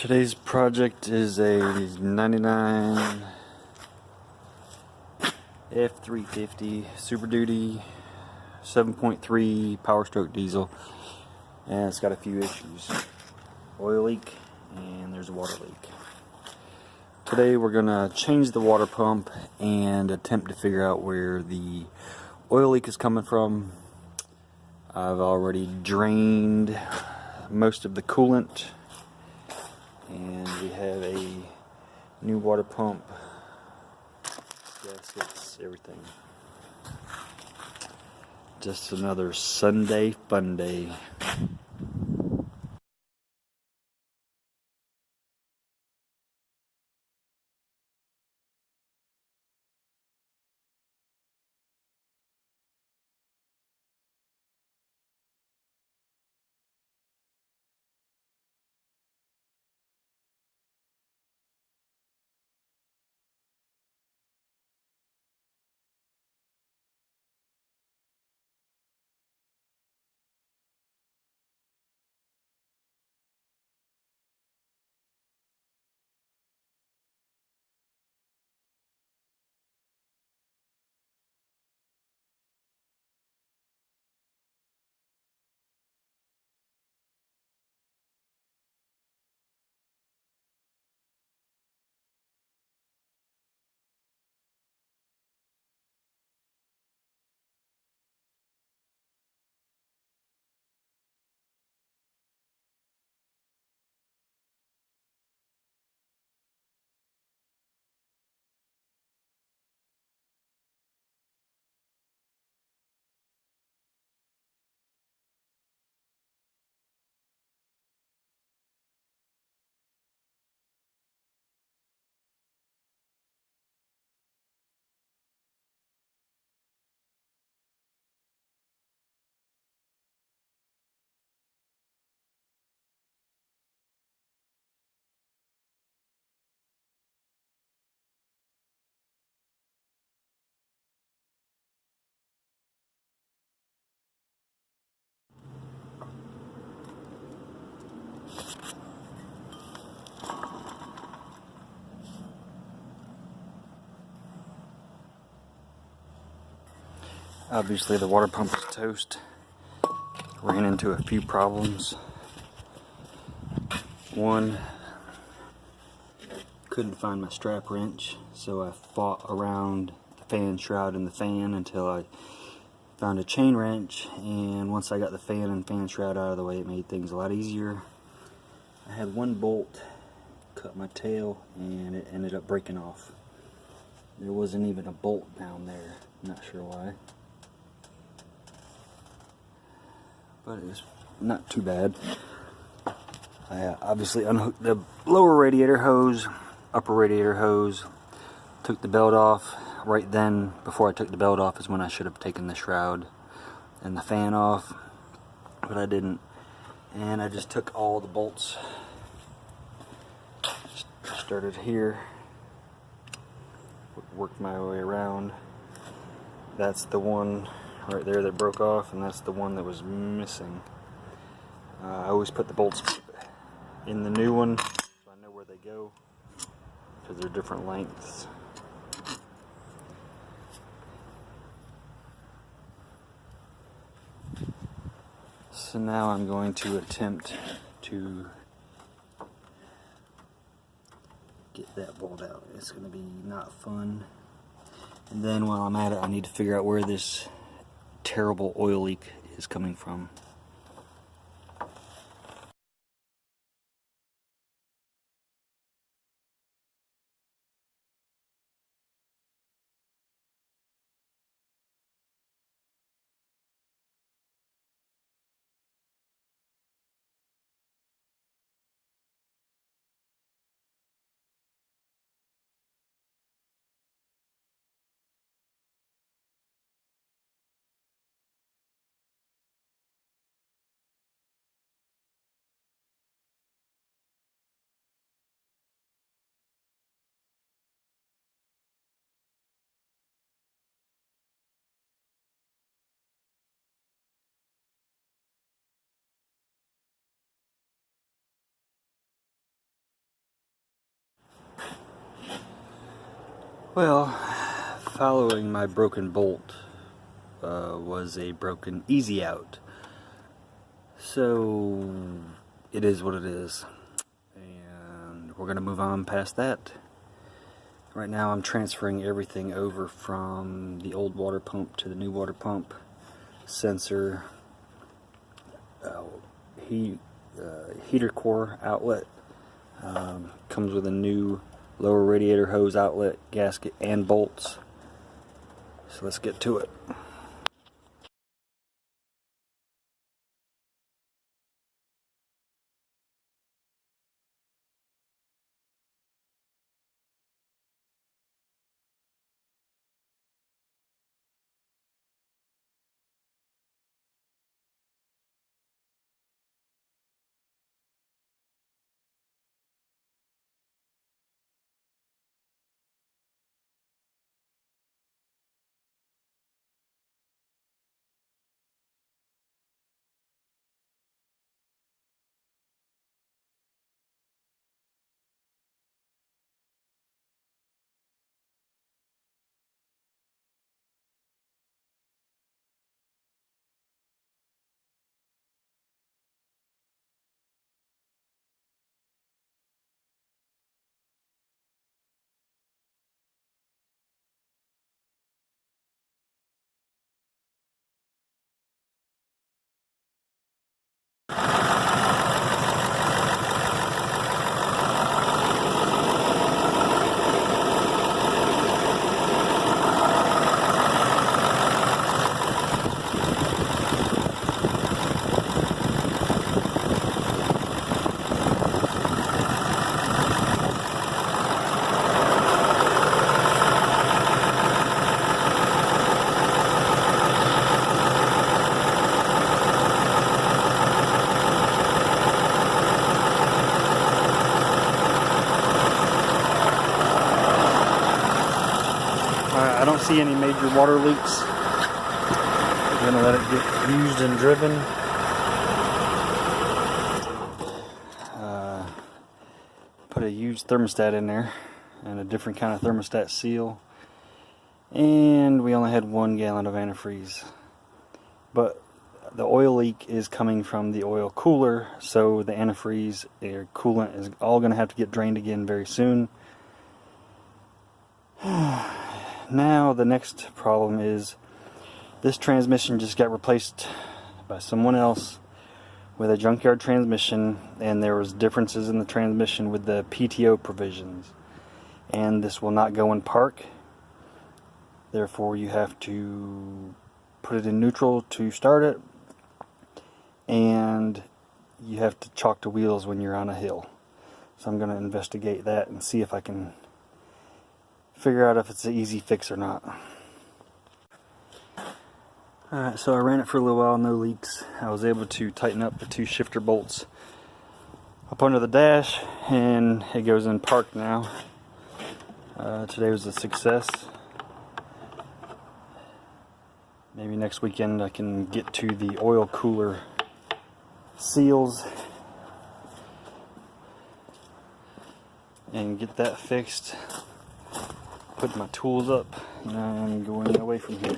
Today's project is a 99 F350 Super Duty 7.3 Power Stroke diesel, and it's got a few issues. Oil leak and there's a water leak. Today we're gonna change the water pump and attempt to figure out where the oil leak is coming from. I've already drained most of the coolant, and we have a new water pump, gaskets, everything. Just another Sunday fun day. Obviously the water pump is toast. Ran into a few problems. One, couldn't find my strap wrench, so I fought around the fan shroud and the fan until I found a chain wrench, and once I got the fan and fan shroud out of the way, it made things a lot easier. I had one bolt cut my tail and it ended up breaking off. There wasn't even a bolt down there, not sure why. But it was not too bad. I obviously unhooked the lower radiator hose, upper radiator hose, took the belt off. Right then, before I took the belt off, is when I should have taken the shroud and the fan off, but I didn't. And I just took all the bolts, started here, worked my way around. That's the one right there that broke off, and that's the one that was missing. I always put the bolts in the new one so I know where they go, because they're different lengths. So now I'm going to attempt to get that bolt out. It's going to be not fun. And then while I'm at it, I need to figure out where this terrible oil leak is coming from. Well, following my broken bolt was a broken easy out. So it is what it is. And we're going to move on past that. Right now I'm transferring everything over from the old water pump to the new water pump. Sensor, heater core outlet, comes with a new lower radiator hose outlet, gasket, and bolts. So let's get to it. I don't see any major water leaks. I'm going to let it get used and driven. Put a used thermostat in there and a different kind of thermostat seal. And we only had 1 gallon of antifreeze. But the oil leak is coming from the oil cooler, so the antifreeze or coolant is all going to have to get drained again very soon. Now the next problem is this transmission just got replaced by someone else with a junkyard transmission, and there was differences in the transmission with the PTO provisions, and this will not go in park. Therefore you have to put it in neutral to start it, and you have to chalk the wheels when you're on a hill. So I'm going to investigate that and see if I can figure out if it's an easy fix or not. Alright, so I ran it for a little while, no leaks. I was able to tighten up the 2 shifter bolts up under the dash, and it goes in park now. Today was a success. Maybe next weekend I can get to the oil cooler seals and get that fixed. Put my tools up and I'm going away from here.